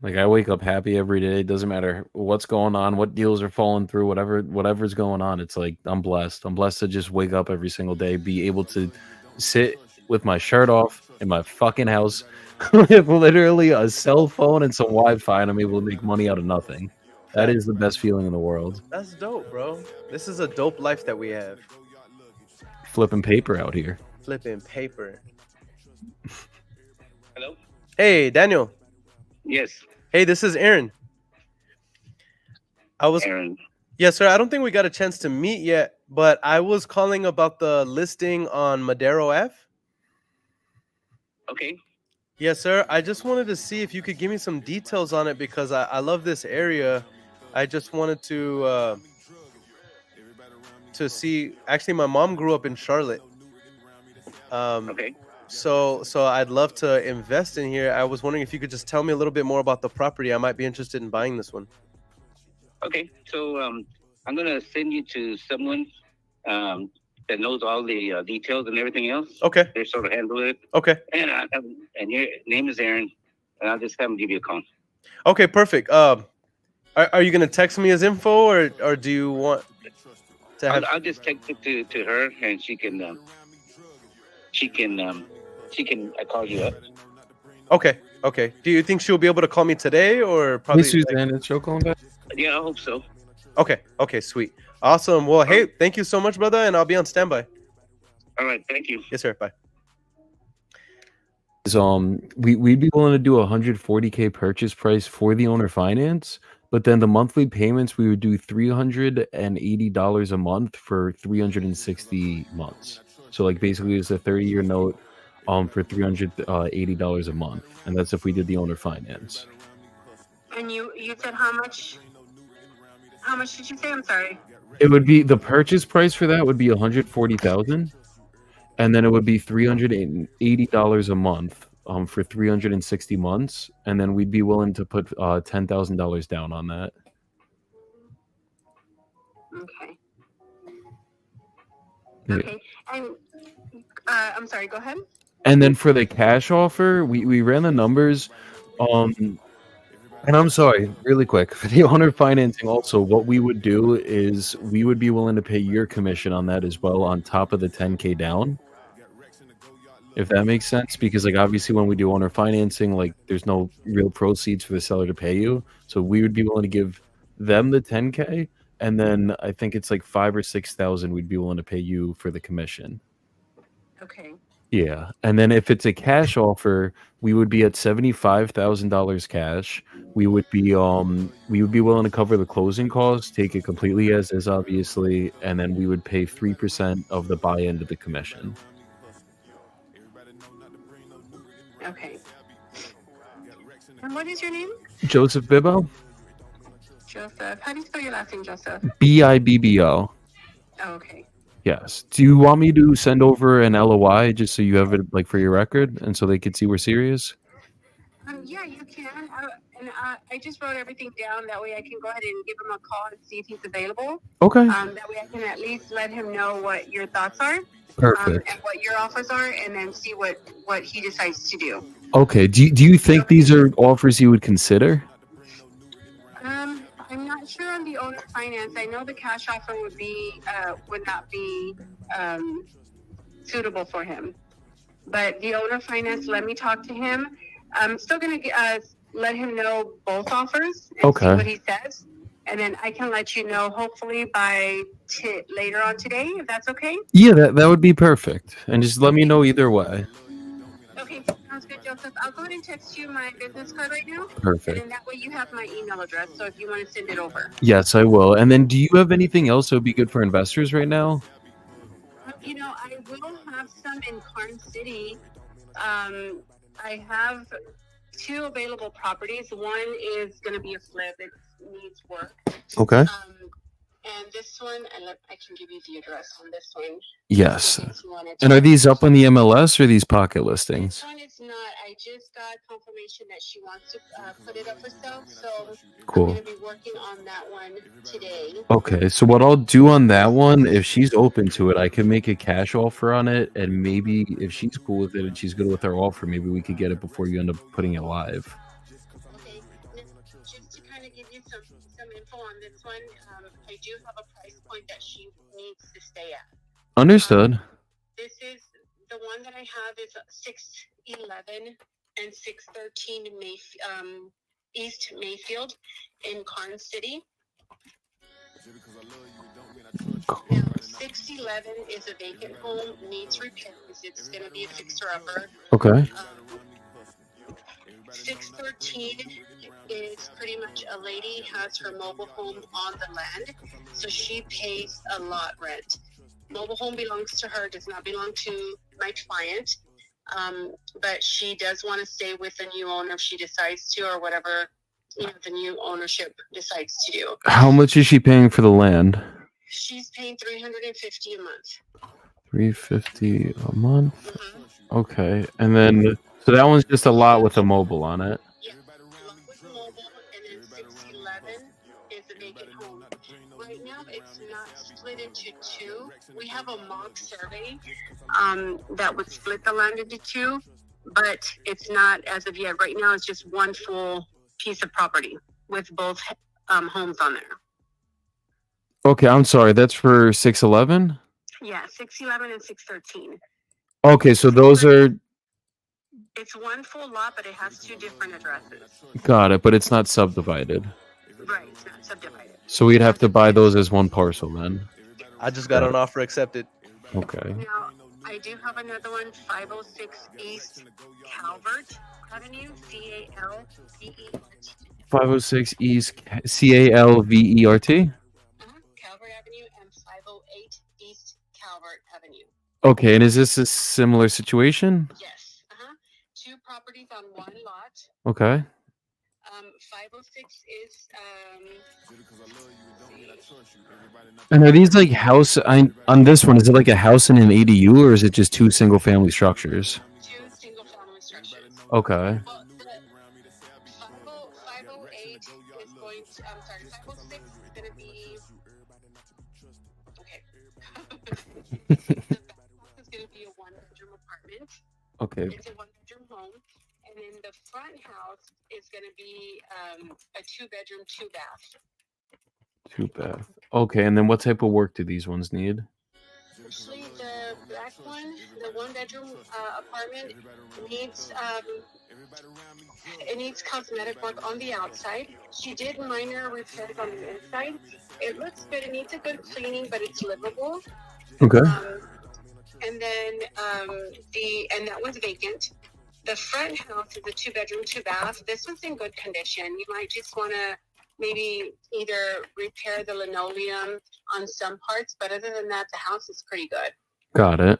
Like I wake up happy every day. It doesn't matter what's going on, what deals are falling through, whatever's going on. It's like I'm blessed. I'm blessed to just wake up every single day, be able to sit with my shirt off in my fucking house with literally a cell phone and some Wi-Fi, and I'm able to make money out of nothing. That is the best feeling in the world. That's dope, bro. This is a dope life that we have. Flipping paper out here. Flipping paper. Hello? Hey, Daniel. Yes. Hey, this is Aaron. Aaron. Yes, sir. I don't think we got a chance to meet yet, but I was calling about the listing on Madero Ave. Okay. Yes, sir. I just wanted to see if you could give me some details on it because I love this area. I just wanted to see. Actually, my mom grew up in Charlotte. Okay. So I'd love to invest in here. I was wondering if you could just tell me a little bit more about the property. I might be interested in buying this one. Okay, so I'm gonna send you to someone that knows all the details and everything else. Okay. They sort of handle it. Okay. And your name is Aaron, and I'll just have him give you a call. Okay, perfect. Are you gonna text me his info, or do you want to have? I'll just text it to her, and she can call you up. Okay. Do you think she'll be able to call me today, or probably? Hey, Suzanne, it's Joe calling back. Yeah, I hope so. Okay, sweet, awesome. Well, hey, thank you so much, brother, and I'll be on standby. All right, thank you. Yes, sir. Bye. We'd be willing to do $140K purchase price for the owner finance, but then the monthly payments we would do $380 a month for 360 months. So like basically it's a 30-year note for $380 a month, and that's if we did the owner finance. And you said how much? How much did you say? I'm sorry. It would be the purchase price for that would be $140,000, and then it would be $380 a month for 360 months, and then we'd be willing to put $10,000 down on that. Okay. Yeah. Okay. And I'm sorry. Go ahead. And then for the cash offer, we ran the numbers. And I'm sorry, really quick, for the owner financing also, what we would do is we would be willing to pay your commission on that as well on top of the 10K down. If that makes sense, because like obviously when we do owner financing, like there's no real proceeds for the seller to pay you. So we would be willing to give them the 10K, and then I think it's like 5,000 or 6,000 we'd be willing to pay you for the commission. Okay. Yeah, and then if it's a cash offer, we would be at $75,000 cash. We would be willing to cover the closing costs, take it completely as is, obviously, and then we would pay 3% of the buy end of the commission. Okay. And what is your name? Joseph Bibbo, Joseph. How do you spell your last name, Joseph? Bibbo. Oh, okay. Yes. Do you want me to send over an LOI just so you have it like for your record and so they could see we're serious? Yeah, you can. I just wrote everything down. That way I can go ahead and give him a call and see if he's available. Okay. That way I can at least let him know what your thoughts are. Perfect. And what your offers are, and then see what he decides to do. Okay. Do you think these are offers you would consider? I'm not sure on the owner finance. I know the cash offer would not be suitable for him. But the owner finance, let me talk to him. I'm still going to let him know both offers and see what he says. And then I can let you know hopefully by later on today, if that's okay. Yeah, that would be perfect. And just let me know either way. Okay, sounds good, Joseph. I'll go ahead and text you my business card right now. Perfect. And then that way you have my email address. So if you want to send it over. Yes, I will. And then do you have anything else that would be good for investors right now? You know, I will have some in Carn City. I have 2 available properties. One is going to be a flip. It needs work. Okay. And this one, I can give you the address on this one. Yes. And are these up on the MLS or these pocket listings? This one is not. I just got confirmation that she wants to put it up for sale. So Cool. I'm going to be working on that one today. Okay, so what I'll do on that one, if she's open to it, I can make a cash offer on it, and maybe if she's cool with it and she's good with our offer, maybe we could get it before you end up putting it live. Okay, just to kind of give you some info on this one, I do have a price point that she needs to stay at. Understood. This is the one that I have is 611 and 613 East Mayfield in Carn City. Now, 611 is a vacant home, needs repairs. It's going to be a fixer-upper. Okay. 613 is pretty much a lady has her mobile home on the land, so she pays a lot rent. Mobile home belongs to her, does not belong to my client, but she does want to stay with the new owner if she decides to, or whatever the new ownership decides to do. How much is she paying for the land? She's paying $350 a month. $350 a month. Mm-hmm. Okay, and then so that one's just a lot with a mobile on it. Yeah, a lot with a mobile, and then 611 is a vacant home. Right now, it's not split into 2. We have a mock survey that would split the land into 2, but it's not as of yet. Right now, it's just one full piece of property with both homes on there. Okay, I'm sorry. That's for 611? Yeah, 611 and 613. Okay, so those are... It's one full lot, but it has 2 different addresses. Got it, but it's not subdivided. Right, it's not subdivided. So we'd have to buy those as one parcel then. I just got an offer accepted. Okay. Now, I do have another one, 506 East Calvert Avenue, CALVERT. 506 East CALVERT? Calvert Avenue and 508 East Calvert Avenue. Okay, and is this a similar situation? Yes. 2 properties on 1 lot. Okay. 506 is And are these like house? On this one, is it like a house and an ADU, or is it just 2 single family structures? 2 single family structures. Okay. Well, the 508 is going to, I'm sorry, 506 is going to be, okay. The back house is going to be a 1-bedroom apartment. Okay. It's a 1-bedroom home. And then the front house is going to be a 2-bedroom, 2-bath. 2 bath. Okay, and then what type of work do these ones need? Actually, the back one, the 1-bedroom apartment needs it needs cosmetic work on the outside. She did minor repairs on the inside. It looks good. It needs a good cleaning, but it's livable. Okay. And then and that one's vacant. The front house is a 2-bedroom, 2-bath. This one's in good condition. You might just want to maybe either repair the linoleum on some parts, but other than that, the house is pretty good. Got it.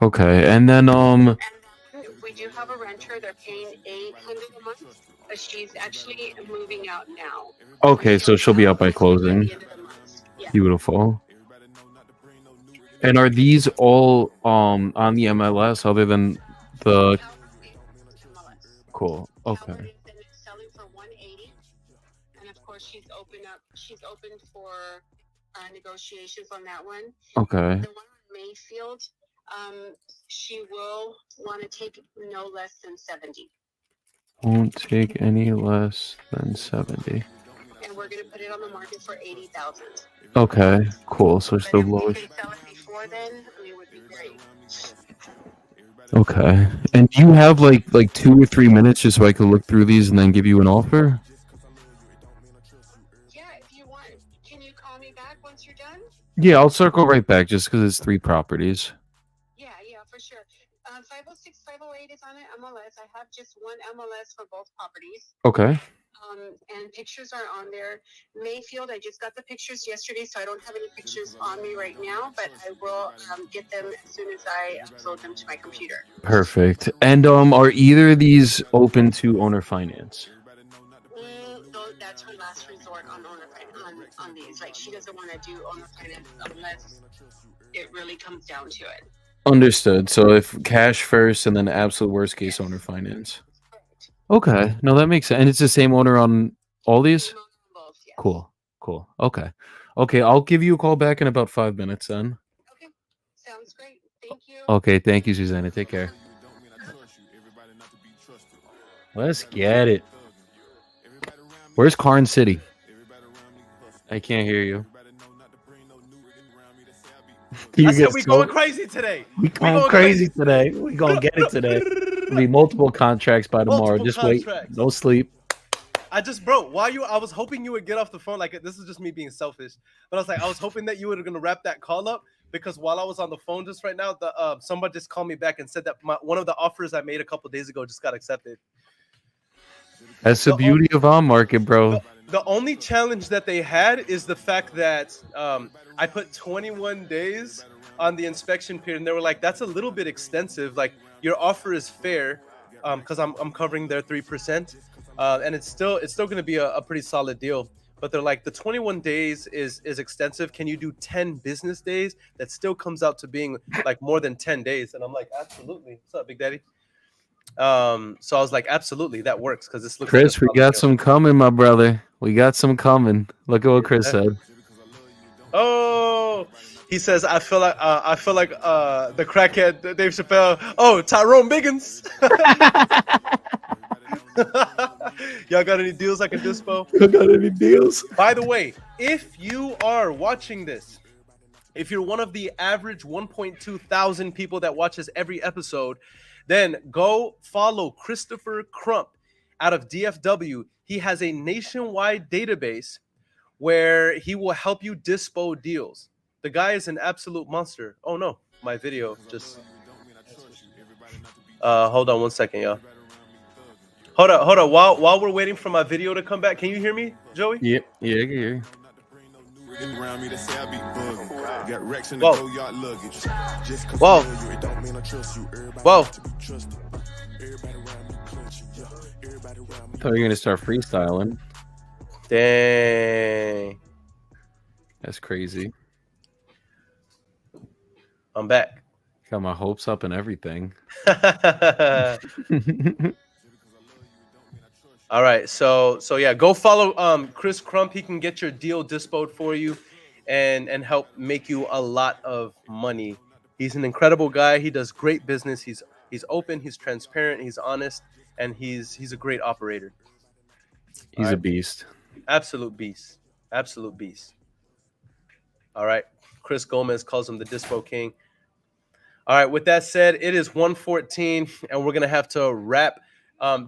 Okay, and then And we do have a renter. They're paying $800 a month, but she's actually moving out now. Okay, so she'll be out by closing. At the end of the month. Yeah. Beautiful. And are these all on the MLS other than the cool? Okay. Selling for $180, and of course she's open for negotiations on that one. Okay. The one on Mayfield, she will want to take no less than 70. Won't take any less than 70. And we're going to put it on the market for 80,000. Okay, cool. So it's the But if we lowest. can sell it before then, it would be great. Okay. And do you have like 2 or 3 minutes just so I can look through these and then give you an offer? Yeah, if you want, can you call me back once you're done? Yeah, I'll circle right back just because it's 3 properties. Yeah, for sure. 506, 508 is on it, MLS. I have just one MLS for both properties. Okay. And pictures are on there. Mayfield, I just got the pictures yesterday, so I don't have any pictures on me right now, but I will get them as soon as I upload them to my computer. Perfect. And are either of these open to owner finance? That's her last resort on owner finance on these. Like, she doesn't want to do owner finance unless it really comes down to it. Understood. So if cash first and then absolute worst case owner finance. Okay. No, that makes sense. And it's the same owner on all these? Both, yes. Cool. Okay. I'll give you a call back in about 5 minutes then. Okay. Sounds great. Thank you. Okay. Thank you, Susanna. Take care. Let's get it. Where's Karn City? I can't hear you. I said we going crazy today. We going crazy today. We gonna get it today. There'll be multiple contracts by tomorrow. Just wait. No sleep. I was hoping you would get off the phone. Like, this is just me being selfish, but I was like, I was hoping that you were gonna wrap that call up, because while I was on the phone just right now, somebody just called me back and said that one of the offers I made a couple days ago just got accepted. That's the beauty of our market, bro. The only challenge that they had is the fact that I put 21 days on the inspection period, and they were like, "That's a little bit extensive. Like, your offer is fair, because I'm covering their 3%, and it's still going to be a pretty solid deal." But they're like, the 21 days is extensive. Can you do 10 business days? That still comes out to being like more than 10 days. And I'm like, absolutely. What's up, Big Daddy? So I was like, absolutely, that works, because this looks. Chris, we got some coming, my brother. We got some coming. Look at what Chris said. Oh, he says, I feel like the crackhead Dave Chappelle. Oh, Tyrone Biggins. Y'all got any deals I can dispo? You got any deals? By the way, if you are watching this, if you're one of the average 1.2 thousand people that watches every episode, then go follow Christopher Crump out of DFW. He has a nationwide database where he will help you dispo deals. The guy is an absolute monster. Oh no, my video just. Hold on one second, y'all. Hold on. While we're waiting for my video to come back, can you hear me, Joey? Yeah, I can hear you. Whoa. Whoa. Whoa. I thought you were gonna start freestyling. Dang. That's crazy. I'm back. Got my hopes up and everything. All right, so yeah, go follow Chris Crump. He can get your deal dispoed for you, and help make you a lot of money. He's an incredible guy. He does great business. He's open. He's transparent. He's honest, and he's a great operator. He's a beast. Absolute beast. Absolute beast. All right, Chris Gomez calls him the Dispo King. All right, with that said, it is 1:14, and we're gonna have to wrap.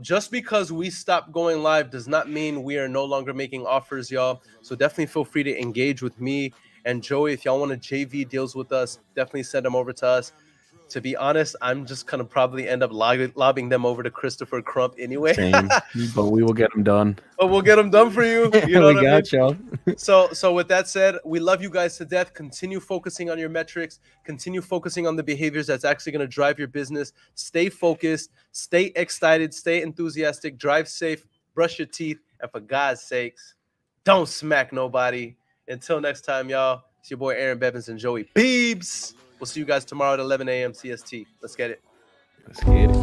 Just because we stopped going live does not mean we are no longer making offers, y'all. So definitely feel free to engage with me and Joey. If y'all want to JV deals with us, definitely send them over to us. To be honest, I'm just gonna probably end up lobbing them over to Christopher Crump anyway. Same, but we will get them done. But we'll get them done for you. You know we what I got y'all. So with that said, we love you guys to death. Continue focusing on your metrics. Continue focusing on the behaviors that's actually going to drive your business. Stay focused. Stay excited. Stay enthusiastic. Drive safe. Brush your teeth. And for God's sakes, don't smack nobody. Until next time, y'all. It's your boy Aaron Bevins and Joey Beebs. We'll see you guys tomorrow at 11 a.m. CST. Let's get it. Let's get it.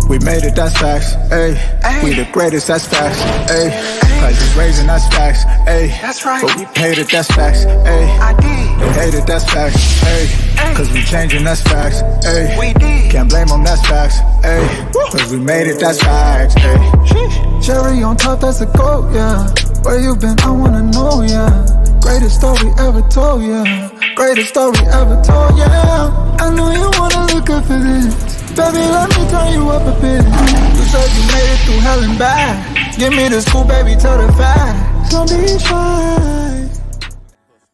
We made it, that's facts, ayy. We the greatest, that's facts, ayy. Prices raising, that's facts, ayy. That's right. But we paid it, that's facts, ayy. I did. They hate it, that's facts, ayy. Cause we changing, that's facts, ayy. We did. Can't blame them, that's facts, ayy. Cause we made it, that's facts, ayy. Cherry on top, that's a goat, yeah. Where you been, I wanna know, yeah. Greatest story ever told, yeah. Greatest story ever told, yeah. I know you wanna look up for this. Baby, let me turn you up a bit. You said you made it through hell and back. Give me the school, baby, tell the facts. Don't be shy.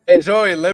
Hey, Joey,